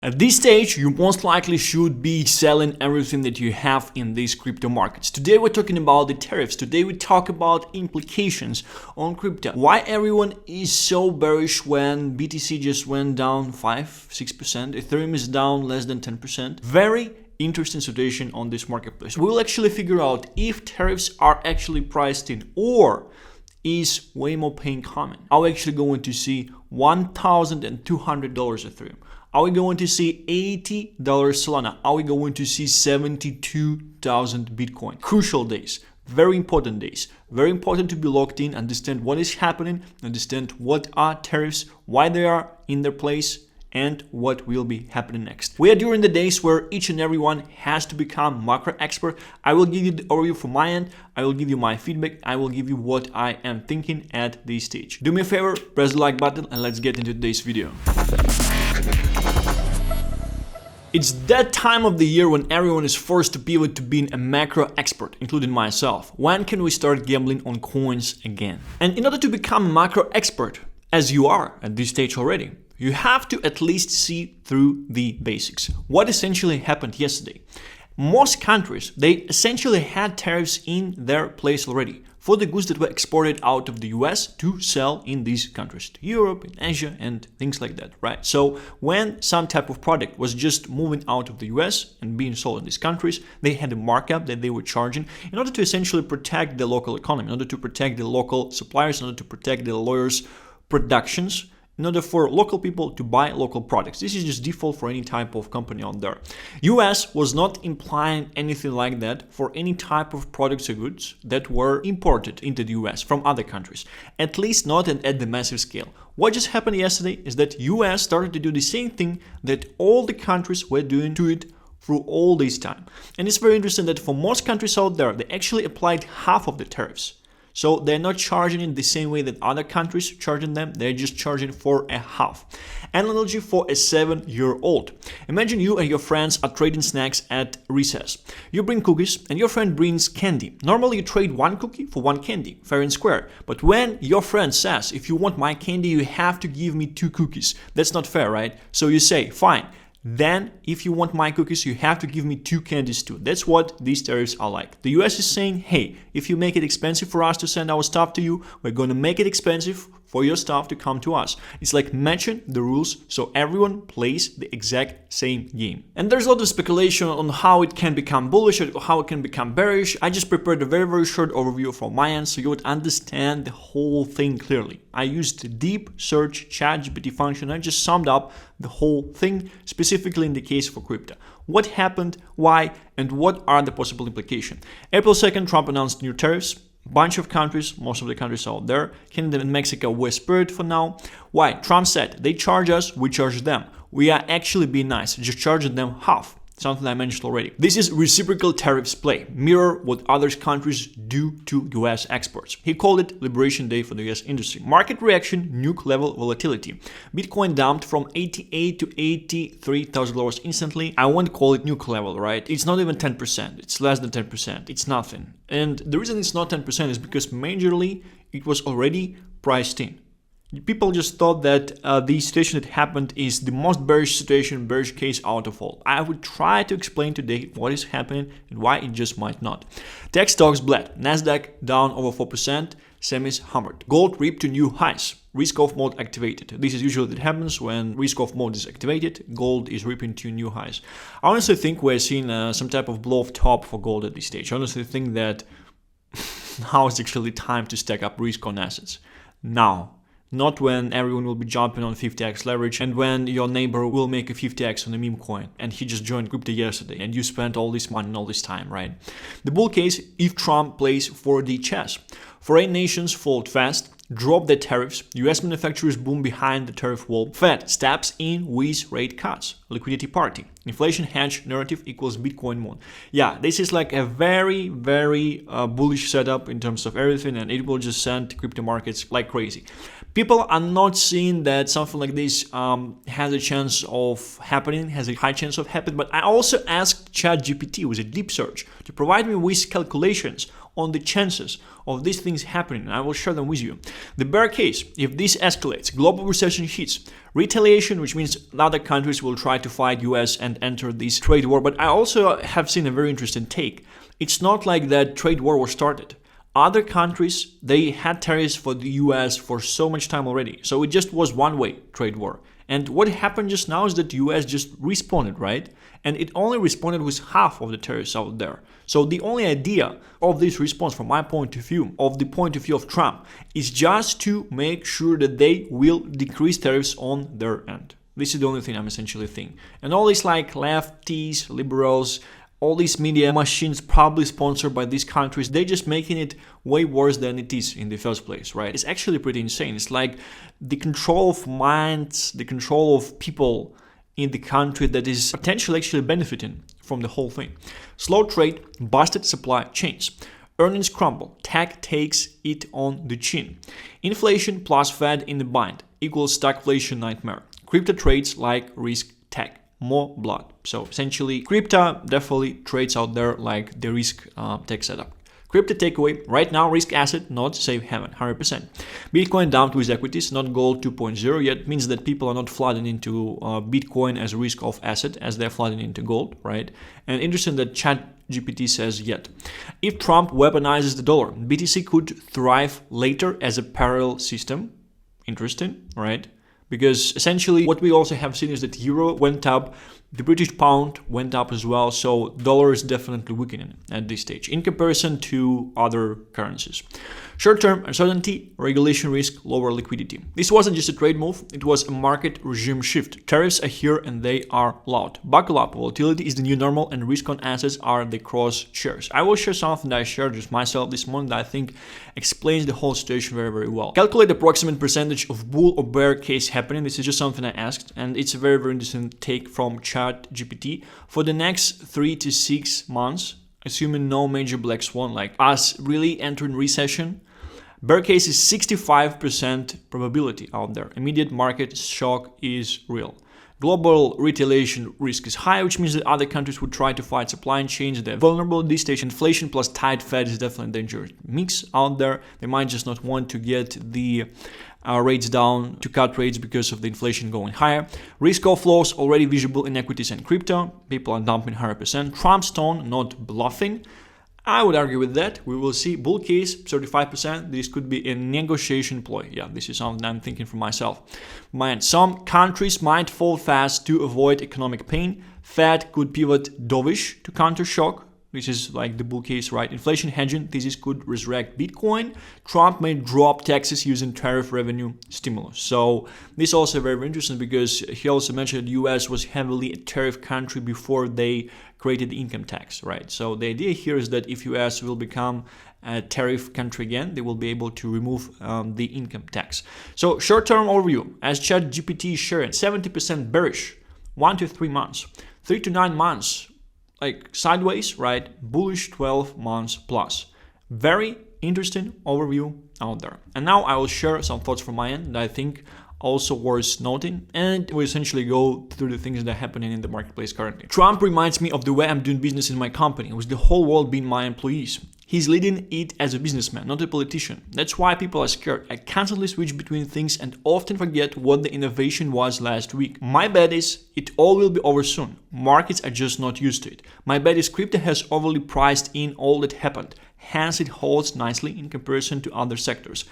At this stage, you most likely should be selling everything that you have in these crypto markets. Today we're talking about the tariffs. Today we talk about implications on crypto. Why everyone is so bearish when BTC just went down 5-6%, Ethereum is down less than 10%. Very interesting situation on this marketplace. We'll actually figure out if tariffs are actually priced in or is way more pain coming. Are we actually going to see $1,200 Ethereum? Are we going to see $80 Solana? Are we going to see 72,000 Bitcoin? Crucial days, very important days. Very important to be locked in, understand what is happening, understand what are tariffs, why they are in their place, and what will be happening next. We are during the days where each and everyone has to become macro expert. I will give you the overview from my end. I will give you my feedback. I will give you what I am thinking at this stage. Do me a favor, press the like button and let's get into today's video. It's that time of the year when everyone is forced to pivot to being a macro expert, including myself. When can we start gambling on coins again? And in order to become a macro expert, as you are at this stage already, you have to at least see through the basics. What essentially happened yesterday? Most countries, they essentially had tariffs in their place already for the goods that were exported out of the US to sell in these countries, to Europe, in Asia, and things like that, right? So when some type of product was just moving out of the US and being sold in these countries, they had a markup that they were charging in order to essentially protect the local economy, in order to protect the local suppliers, in order to protect the lawyers' productions, in order for local people to buy local products. This is just default for any type of company out there. US was not implying anything like that for any type of products or goods that were imported into the US from other countries, at least not at the massive scale. What just happened yesterday is that US started to do the same thing that all the countries were doing to it through all this time. And it's very interesting that for most countries out there, they actually applied half of the tariffs. So they're not charging it the same way that other countries charging them, they're just charging for a half. Analogy for a 7-year-old. Imagine you and your friends are trading snacks at recess. You bring cookies and your friend brings candy. Normally you trade one cookie for one candy, fair and square. But when your friend says, if you want my candy, you have to give me 2 cookies. That's not fair, right? So you say, fine. Then, if you want my cookies, you have to give me 2 candies too. That's what these tariffs are like. The US is saying, hey, if you make it expensive for us to send our stuff to you, we're going to make it expensive for your stuff to come to us. It's like matching the rules so everyone plays the exact same game. And there's a lot of speculation on how it can become bullish or how it can become bearish. I just prepared a very short overview from my end so you would understand the whole thing clearly. I used the deep search ChatGPT function. I just summed up the whole thing, specifically in the case for crypto. What happened, why, and what are the possible implications? April 2nd, Trump announced new tariffs. Bunch of countries, most of the countries out there, Canada and Mexico were spared for now. Why? Trump said, they charge us, we charge them. We are actually being nice, just charging them half. Something I mentioned already. This is reciprocal tariffs play, mirror what other countries do to US exports. He called it Liberation Day for the US industry. Market reaction, nuke level volatility. Bitcoin dumped from $88,000 to $83,000 instantly. I won't call it nuke level, right? It's not even 10%. It's less than 10%. It's nothing. And the reason it's not 10% is because majorly it was already priced in. People just thought that the situation that happened is the most bearish situation, bearish case out of all. I would try to explain today what is happening and why it just might not. Tech stocks bled. Nasdaq down over 4%. Semis hammered. Gold ripped to new highs. Risk-off mode activated. This is usually what happens when risk-off mode is activated. Gold is ripping to new highs. I honestly think we're seeing some type of blow-off top for gold at this stage. I honestly think that now is actually time to stack up risk on assets. Now. Not when everyone will be jumping on 50x leverage and when your neighbor will make a 50x on a meme coin and he just joined crypto yesterday and you spent all this money and all this time, right? The bull case if Trump plays 4D chess. Foreign nations fold fast, drop their tariffs, US manufacturers boom behind the tariff wall, Fed steps in with rate cuts, liquidity party, inflation hedge narrative equals Bitcoin mode. Yeah, this is like a very bullish setup in terms of everything and it will just send crypto markets like crazy. People are not seeing that something like this has a chance of happening, has a high chance of happening, but I also asked ChatGPT with a deep search to provide me with calculations on the chances of these things happening, and I will share them with you. The bear case, if this escalates, global recession hits, Retaliation, which means other countries will try to fight US and enter this trade war. But I also have seen a very interesting take. It's not like that trade war was started. Other countries, they had tariffs for the US for so much time already. So it just was one-way trade war. And what happened just now is that the US just responded, right? And it only responded with half of the tariffs out there. So the only idea of this response, from my point of view, of the point of view of Trump, is just to make sure that they will decrease tariffs on their end. This is the only thing I'm essentially thinking. And all these like lefties, liberals, all these media machines probably sponsored by these countries, they're just making it way worse than it is in the first place, right? It's actually pretty insane. It's like the control of minds, the control of people in the country that is potentially actually benefiting from the whole thing. Slow trade, busted supply chains. Earnings crumble, tech takes it on the chin. Inflation plus Fed in the bind equals stagflation nightmare. Crypto trades like risk tech. More blood. So essentially, crypto definitely trades out there like the risk tech setup. Crypto takeaway, right now risk asset, not safe haven, 100%. Bitcoin dumped with equities, not gold 2.0 yet, means that people are not flooding into Bitcoin as a risk off asset as they're flooding into gold, right? And interesting that ChatGPT says yet. If Trump weaponizes the dollar, BTC could thrive later as a parallel system. Interesting, right? Because essentially what we also have seen is that euro went up, the British pound went up as well, so dollar is definitely weakening at this stage in comparison to other currencies. Short-term uncertainty, regulation risk, lower liquidity. This wasn't just a trade move, it was a market regime shift. Tariffs are here and they are loud. Buckle up, volatility is the new normal and risk on assets are the cross shares. I will share something that I shared just myself this morning that I think explains the whole situation very, very well. Calculate the approximate percentage of bull or bear case happening. This is just something I asked and it's a very, very interesting take from ChatGPT. For the next 3 to 6 months, assuming no major black swan like us really entering recession, bear case is 65% probability out there. Immediate market shock is real. Global retaliation risk is high, which means that other countries would try to fight supply chains. They're vulnerable at this stage. Inflation plus tight Fed is definitely a dangerous mix out there. They might just not want to get the rates down, to cut rates because of the inflation going higher. Risk off flows already visible in equities and crypto. People are dumping 100%. Trump's tone, not bluffing. I would argue with that. We will see bull case 35%. This could be a negotiation ploy. Yeah, this is something I'm thinking for myself. Some countries might fall fast to avoid economic pain. Fed could pivot dovish to counter shock. This is like the bull case, right? Inflation hedging thesis could resurrect Bitcoin. Trump may drop taxes using tariff revenue stimulus. So this is also very interesting because he also mentioned the US was heavily a tariff country before they created the income tax, right? So the idea here is that if US will become a tariff country again, they will be able to remove the income tax. So short-term overview, as ChatGPT is sharing, 70% bearish, 1 to 3 months, 3 to 9 months, like sideways, right? Bullish 12 months plus. Very interesting overview out there. And now I will share some thoughts from my end that I think also worth noting, and we essentially go through the things that are happening in the marketplace currently. Trump reminds me of the way I'm doing business in my company, with the whole world being my employees. He's leading it as a businessman, not a politician. That's why people are scared. I constantly switch between things and often forget what the innovation was last week. My bet is it all will be over soon. Markets are just not used to it. My bet is crypto has overly priced in all that happened. Hence it holds nicely in comparison to other sectors.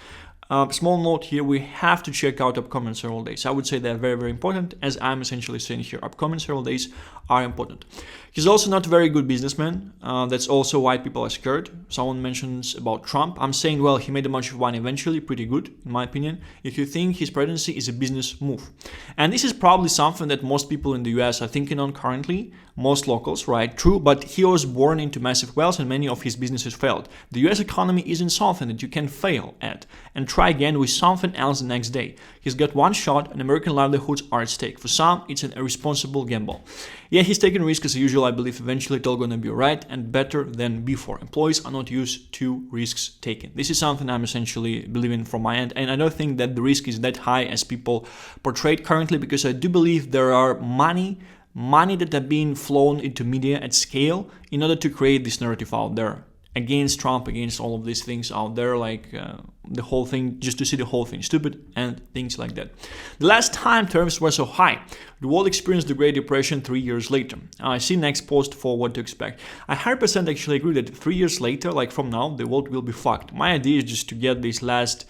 Small note here, we have to check out upcoming several days. I would say they're very, very important, as I'm essentially saying here. Upcoming several days are important. He's also not a very good businessman. That's also why people are scared. Someone mentions about Trump. I'm saying, well, he made a bunch of money eventually, pretty good, in my opinion, if you think his presidency is a business move. And this is probably something that most people in the US are thinking on currently, most locals, right? True, but he was born into massive wealth and many of his businesses failed. The US economy isn't something that you can fail at and try again with something else the next day. He's got one shot and American livelihoods are at stake. For some, it's an irresponsible gamble. Yeah, he's taking risks as usual. I believe eventually it's all going to be right and better than before. Employees are not used to risks taken. This is something I'm essentially believing from my end. And I don't think that the risk is that high as people portray it currently, because I do believe there are money that are being flown into media at scale in order to create this narrative out there. against Trump, against all of these things out there, like the whole thing, just to see the whole thing stupid and things like that. The last time tariffs were so high, the world experienced the Great Depression 3 years later. I see next post for what to expect. I 100% actually agree that 3 years later, like from now, the world will be fucked. My idea is just to get this last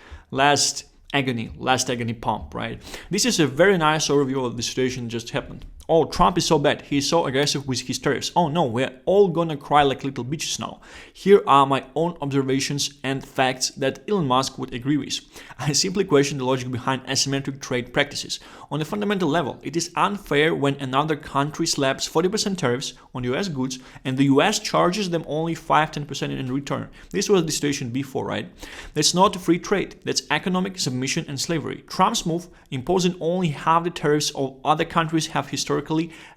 agony pump, right? This is a very nice overview of the situation that just happened. Oh, Trump is so bad. He's so aggressive with his tariffs. Oh no, we're all gonna cry like little bitches now. Here are my own observations and facts that Elon Musk would agree with. I simply question the logic behind asymmetric trade practices. On a fundamental level, it is unfair when another country slaps 40% tariffs on US goods and the US charges them only 5-10% in return. This was the situation before, right? That's not free trade. That's economic submission and slavery. Trump's move, imposing only half the tariffs all other countries have historically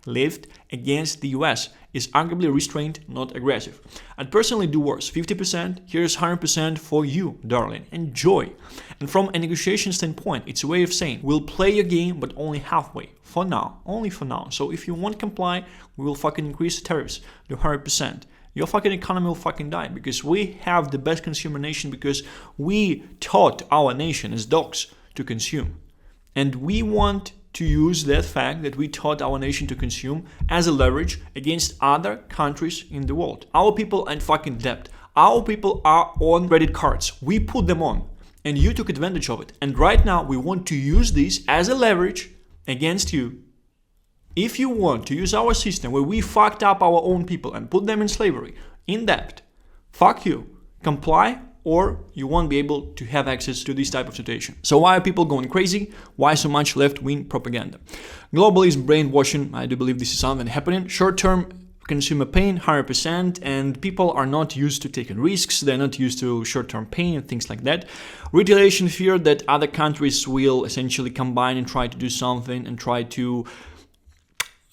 lived against the US, is arguably restrained, not aggressive. I'd personally do worse. 50%, here's 100% for you, darling. Enjoy. And from a negotiation standpoint, it's a way of saying, we'll play your game, but only halfway. For now. Only for now. So if you won't comply, we will fucking increase the tariffs to 100%. Your fucking economy will fucking die, because we have the best consumer nation, because we taught our nation as dogs to consume. And we want to use that fact that we taught our nation to consume as a leverage against other countries in the world. Our people ain't fucking debt. Our people are on credit cards. We put them on and you took advantage of it. And right now we want to use this as a leverage against you. If you want to use our system where we fucked up our own people and put them in slavery, in debt, fuck you. Comply, or you won't be able to have access to this type of situation. So why are people going crazy? Why so much left-wing propaganda? Globalist brainwashing, I do believe this is something happening. Short-term consumer pain, 100%, and people are not used to taking risks, they're not used to short-term pain and things like that. Retaliation fear that other countries will essentially combine and try to do something and try to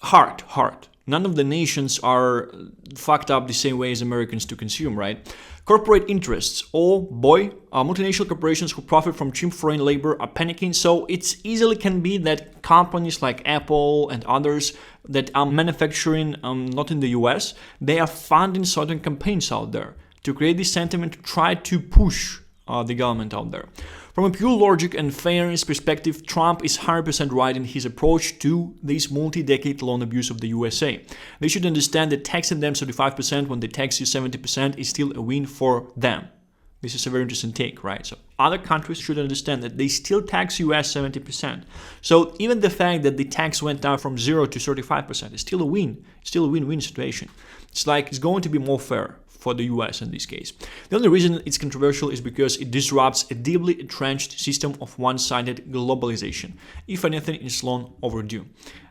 hard. None of the nations are fucked up the same way as Americans to consume, right? Corporate interests. Oh boy, multinational corporations who profit from cheap foreign labor are panicking. So it's easily can be that companies like Apple and others that are manufacturing not in the US, they are funding certain campaigns out there to create this sentiment to try to push the government out there. From a pure logic and fairness perspective, Trump is 100% right in his approach to this multi-decade long abuse of the USA. They should understand that taxing them 35% when they tax you 70% is still a win for them. This is a very interesting take, right? So other countries should understand that they still tax US 70%. So even the fact that the tax went down from 0 to 35% is still a win. It's still a win-win situation. It's like it's going to be more fair for the US in this case. The only reason it's controversial is because it disrupts a deeply entrenched system of one-sided globalization. If anything, it's long overdue.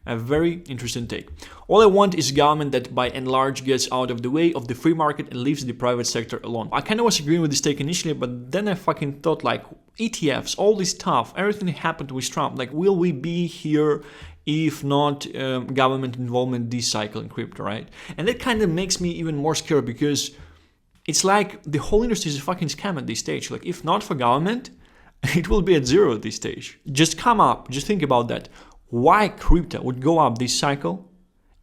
A very interesting take. All I want is a government that by and large gets out of the way of the free market and leaves the private sector alone. I kind of was agreeing with this take initially, but then I fucking thought like ETFs, all this stuff, everything that happened with Trump, like will we be here if not government involvement this cycle in crypto, right? And that kind of makes me even more scared because it's like the whole industry is a fucking scam at this stage. Like if not for government, it will be at zero at this stage. Just think about that. Why crypto would go up this cycle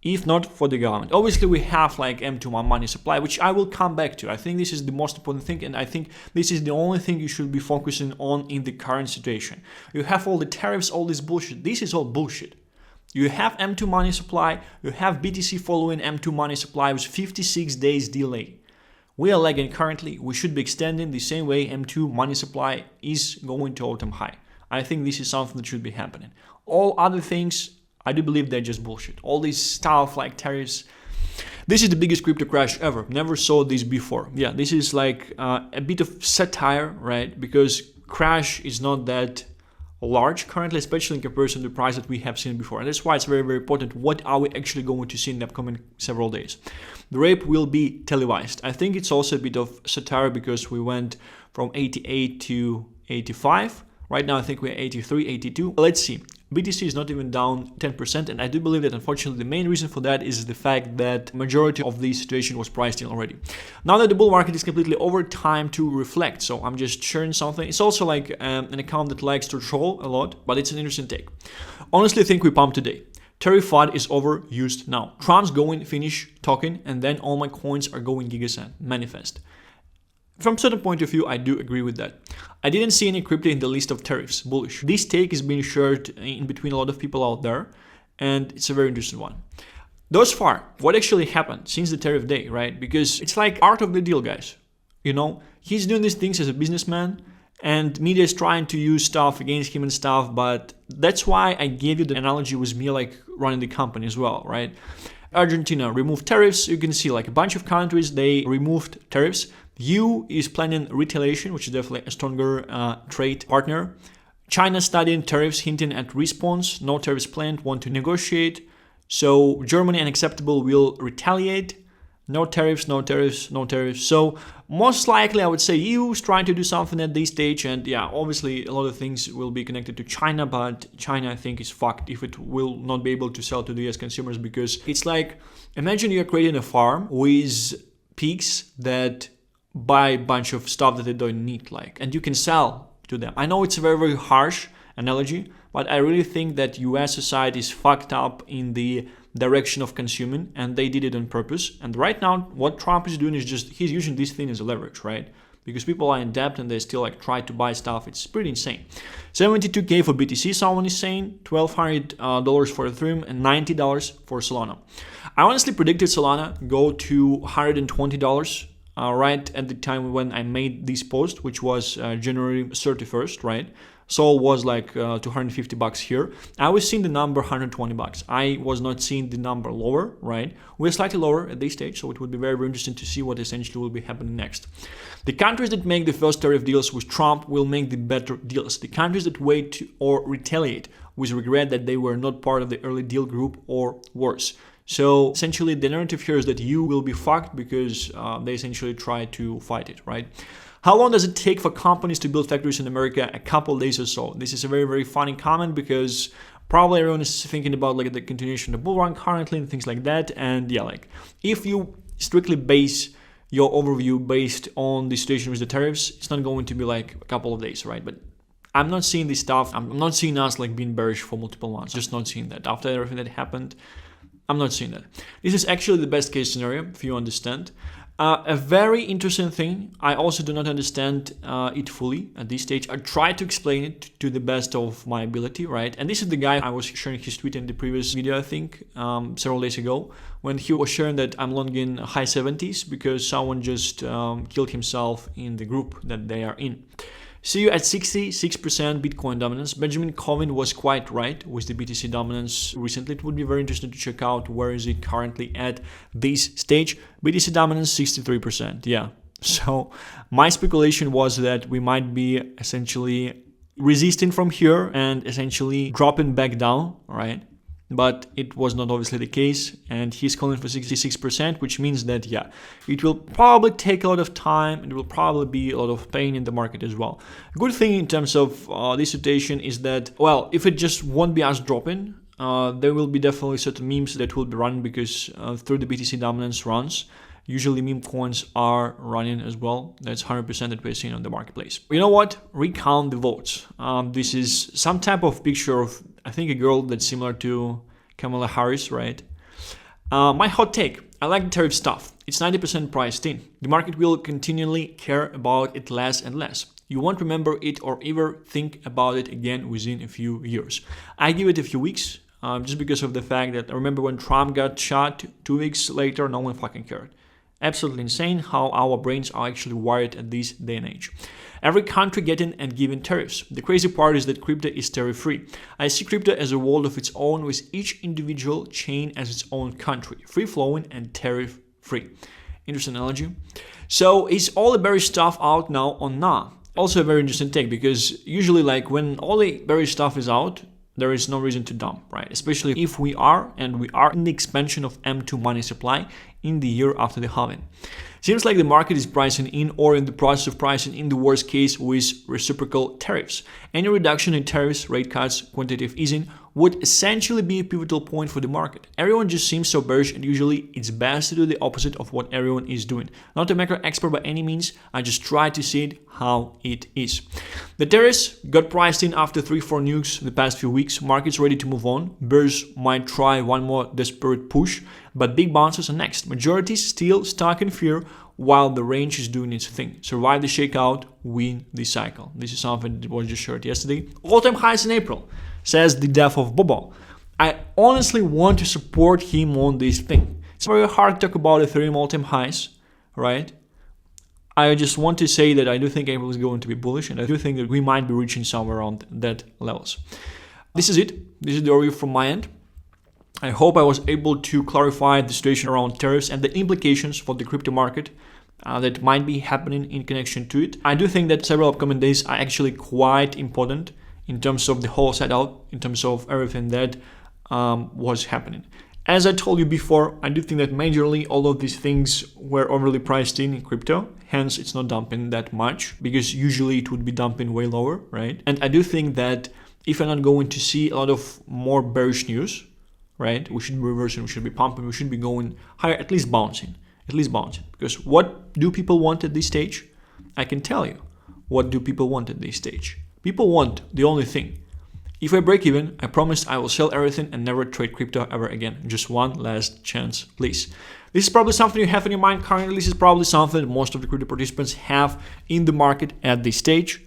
if not for the government? Obviously, we have like M2 money supply, which I will come back to. I think this is the most important thing, and I think this is the only thing you should be focusing on in the current situation. You have all the tariffs, all this bullshit. This is all bullshit. You have M2 money supply, you have BTC following M2 money supply with 56 days delay. We are lagging currently. We should be extending the same way M2 money supply is going to all-time high. I think this is something that should be happening. All other things, I do believe they're just bullshit. All this stuff like tariffs. This is the biggest crypto crash ever. Never saw this before. Yeah, this is like a bit of satire, right? Because crash is not that large currently, especially in comparison to the price that we have seen before. And that's why it's very, very important. What are we actually going to see in the upcoming several days? The rape will be televised. I think it's also a bit of satire because we went from 88 to 85. Right now, I think we're 83, 82. Let's see. BTC is not even down 10%, and I do believe that unfortunately the main reason for that is the fact that majority of this situation was priced in already. Now that the bull market is completely over, time to reflect. So I'm just sharing something. It's also like an account that likes to troll a lot, but it's an interesting take. Honestly, I think we pumped today. Tariff FUD is overused now. Trump's going finish talking, and then all my coins are going gigascent. Manifest. From a certain point of view, I do agree with that. I didn't see any crypto in the list of tariffs. Bullish. This take is being shared in between a lot of people out there, and it's a very interesting one. Thus far, what actually happened since the tariff day, right? Because it's like art of the deal, guys. You know, he's doing these things as a businessman, and media is trying to use stuff against him and stuff, but that's why I gave you the analogy with me like running the company as well, right? Argentina removed tariffs. You can see like a bunch of countries, they removed tariffs. EU is planning retaliation, which is definitely a stronger trade partner. China studying tariffs, hinting at response. No tariffs planned, want to negotiate. So Germany unacceptable will retaliate. No tariffs, no tariffs, no tariffs. So most likely I would say EU is trying to do something at this stage, and yeah, obviously a lot of things will be connected to China, but China I think is fucked if it will not be able to sell to the US consumers, because it's like, imagine you're creating a farm with pigs that buy a bunch of stuff that they don't need, like, and you can sell to them. I know it's a very, very harsh analogy, but I really think that US society is fucked up in the direction of consuming, and they did it on purpose. And right now what Trump is doing is just he's using this thing as a leverage, right? Because people are in debt and they still like try to buy stuff. It's pretty insane. 72k for BTC, someone is saying, $1,200 for Ethereum, and $90 for Solana. I honestly predicted Solana go to $120 right at the time when I made this post, which was January 31st, right? Sol was like $250 here. I was seeing the number $120. I was not seeing the number lower, right? We're slightly lower at this stage, so it would be very, very interesting to see what essentially will be happening next. The countries that make the first tariff deals with Trump will make the better deals. The countries that wait or retaliate with regret that they were not part of the early deal group or worse. So essentially the narrative here is that you will be fucked because they essentially try to fight it, right? How long does it take for companies to build factories in America? A couple days or so. This is a very, very funny comment because probably everyone is thinking about like the continuation of the bull run currently and things like that. And yeah, like if you strictly base your overview based on the situation with the tariffs, it's not going to be like a couple of days, right? But I'm not seeing this stuff. I'm not seeing us like being bearish for multiple months. Just not seeing that. After everything that happened, I'm not seeing that. This is actually the best case scenario, if you understand. A very interesting thing, I also do not understand it fully at this stage. I try to explain it to the best of my ability, right? And this is the guy I was sharing his tweet in the previous video, I think, several days ago, when he was sharing that I'm long in high 70s because someone just killed himself in the group that they are in. See you at 66% Bitcoin dominance. Benjamin Covin was quite right with the BTC dominance recently. It would be very interesting to check out where is it currently at this stage. BTC dominance 63%. Yeah. So my speculation was that we might be essentially resisting from here and essentially dropping back down, right? But it was not obviously the case, and he's calling for 66%, which means that, yeah, it will probably take a lot of time, and it will probably be a lot of pain in the market as well. Good thing in terms of this situation is that, well, if it just won't be us dropping, there will be definitely certain memes that will be run because through the BTC dominance runs, usually meme coins are running as well. That's 100% that we're seeing on the marketplace. You know what? Recount the votes. This is some type of picture of, I think, a girl that's similar to Kamala Harris, right? My hot take. I like the tariff stuff. It's 90% priced in. The market will continually care about it less and less. You won't remember it or ever think about it again within a few years. I give it a few weeks just because of the fact that I remember when Trump got shot 2 weeks later, no one fucking cared. Absolutely insane how our brains are actually wired at this day and age. Every country getting and giving tariffs. The crazy part is that crypto is tariff-free. I see crypto as a world of its own with each individual chain as its own country, free-flowing and tariff-free. Interesting analogy. So is all the bearish stuff out now or not? Also a very interesting take because usually like when all the bearish stuff is out, there is no reason to dump, right? Especially if we are in the expansion of M2 money supply in the year after the halving. Seems like the market is pricing in or in the process of pricing in the worst case with reciprocal tariffs. Any reduction in tariffs, rate cuts, quantitative easing would essentially be a pivotal point for the market. Everyone just seems so bearish, and usually it's best to do the opposite of what everyone is doing. Not a macro expert by any means, I just try to see it how it is. The tariffs got priced in after 3-4 nukes the past few weeks. Market's ready to move on. Bears might try one more desperate push, but big bounces are next. Majority still stuck in fear while the range is doing its thing. Survive the shakeout, win the cycle. This is something that was just shared yesterday. All-time highs in April, says the death of Bobo. I honestly want to support him on this thing. It's very hard to talk about Ethereum all-time highs, right? I just want to say that I do think April is going to be bullish, and I do think that we might be reaching somewhere around that levels. This is it. This is the overview from my end. I hope I was able to clarify the situation around tariffs and the implications for the crypto market that might be happening in connection to it. I do think that several upcoming days are actually quite important in terms of the whole setup, in terms of everything that was happening. As I told you before, I do think that majorly all of these things were overly priced in crypto, hence it's not dumping that much, because usually it would be dumping way lower, right? And I do think that if I'm not going to see a lot of more bearish news, right, we should be reversing, we should be pumping, we should be going higher, at least bouncing. Because what do people want at this stage? I can tell you, what do people want at this stage? People want the only thing. If I break even, I promise I will sell everything and never trade crypto ever again. Just one last chance, please. This is probably something you have in your mind currently. This is probably something that most of the crypto participants have in the market at this stage.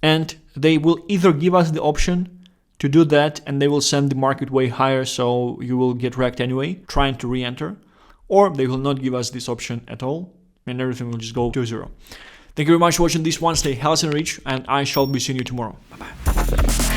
And they will either give us the option to do that and they will send the market way higher, so you will get wrecked anyway, trying to re-enter. Or they will not give us this option at all and everything will just go to zero. Thank you very much for watching this one. Stay healthy and rich, and I shall be seeing you tomorrow. Bye-bye.